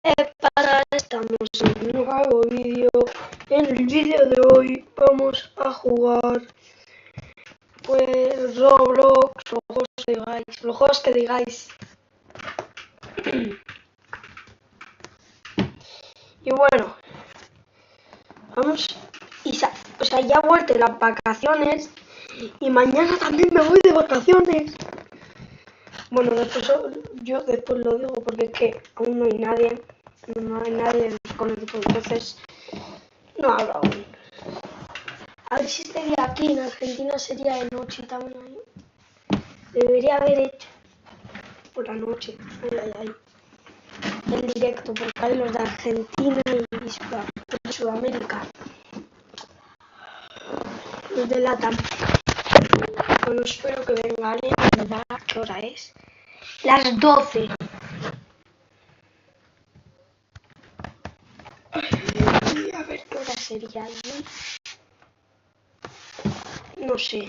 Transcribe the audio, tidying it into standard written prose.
Estamos en un nuevo vídeo. En el vídeo de hoy vamos a jugar pues Roblox o los juegos que digáis. Y bueno, vamos o sea, ya he vuelto de las vacaciones y mañana también me voy de vacaciones. Bueno, yo después lo digo porque es que aún no hay nadie con el grupo, entonces no hablo aún. A ver si este día aquí en Argentina sería de noche también. Debería haber hecho por la noche. En directo, porque hay los de Argentina y de Sudamérica. Los de LATAM. Bueno, espero que venga alguien. ¿Verdad? ¿Qué hora es? Las 12. A ver qué hora sería allí. No sé.